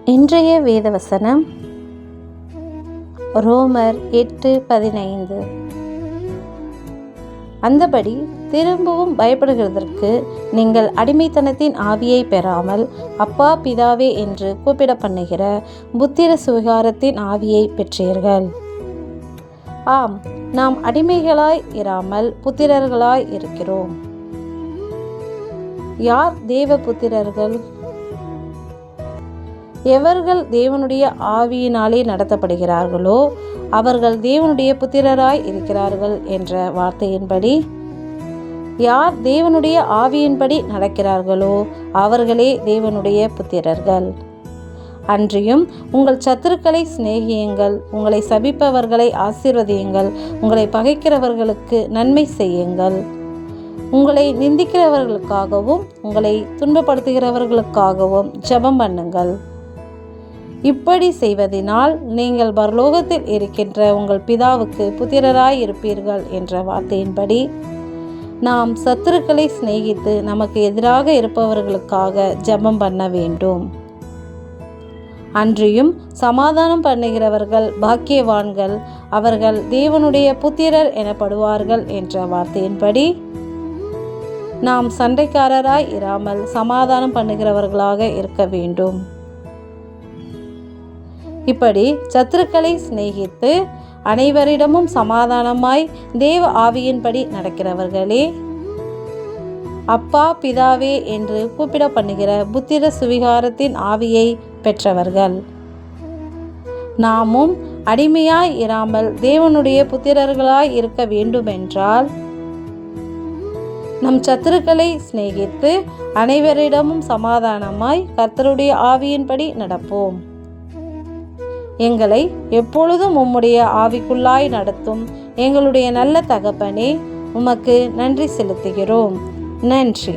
இன்றைய வேதவசனம் ரோமர் 8:15. அந்தபடி திரும்பவும் பயப்படுகிறதற்கு நீங்கள் அடிமைத்தனத்தின் ஆவியை பெறாமல் அப்பா பிதாவே என்று கூப்பிட பண்ணுகிற புத்திர சுவிகாரத்தின் ஆவியை பெற்றீர்கள். ஆம், நாம் அடிமைகளாய் இராமல் புத்திரர்களாய் இருக்கிறோம். யார் தேவ புத்திரர்கள்? எவர்கள் தேவனுடைய ஆவியினாலே நடத்தப்படுகிறார்களோ அவர்கள் தேவனுடைய புத்திரராய் இருக்கிறார்கள் என்ற வார்த்தையின்படி, யார் தேவனுடைய ஆவியின்படி நடக்கிறார்களோ அவர்களே தேவனுடைய புத்திரர்கள். அன்றியும் உங்கள் சத்துருக்களை சிநேகியுங்கள், உங்களை சபிப்பவர்களை ஆசீர்வதியுங்கள், உங்களை பகைக்கிறவர்களுக்கு நன்மை செய்யுங்கள், உங்களை நிந்திக்கிறவர்களுக்காகவும் உங்களை துன்பப்படுத்துகிறவர்களுக்காகவும் ஜெபம் பண்ணுங்கள். இப்படி செய்வதினால் நீங்கள் பரலோகத்தில் இருக்கின்ற உங்கள் பிதாவுக்கு புத்திரராய் இருப்பீர்கள் என்ற வார்த்தையின்படி, நாம் சத்துருக்களை சிநேகித்து நமக்கு எதிராக இருப்பவர்களுக்காக ஜெபம் பண்ண வேண்டும். அன்றியும் சமாதானம் பண்ணுகிறவர்கள் பாக்கியவான்கள், அவர்கள் தேவனுடைய புத்திரர் எனப்படுவார்கள் என்ற வார்த்தையின்படி, நாம் சண்டைக்காரராய் இராமல் சமாதானம் பண்ணுகிறவர்களாக இருக்க வேண்டும். இப்படி சத்துருக்களை சிநேகித்து அனைவரிடமும் சமாதானமாய் தேவ ஆவியின்படி நடக்கிறவர்களே அப்பா பிதாவே என்று கூப்பிட பண்ணுகிற புத்திர சுவிகாரத்தின் ஆவியை பெற்றவர்கள். நாமும் அடிமையாய் இராமல் தேவனுடைய புத்திரர்களாய் இருக்க வேண்டுமென்றால் நம் சத்துருக்களை சிநேகித்து அனைவரிடமும் சமாதானமாய் கர்த்தருடைய ஆவியின்படி நடப்போம். எங்களை எப்பொழுதும் உம்முடைய ஆவிக்குள்ளாய் நடத்தும் எங்களுடைய நல்ல தகப்பனே, உமக்கு நன்றி செலுத்துகிறோம். நன்றி.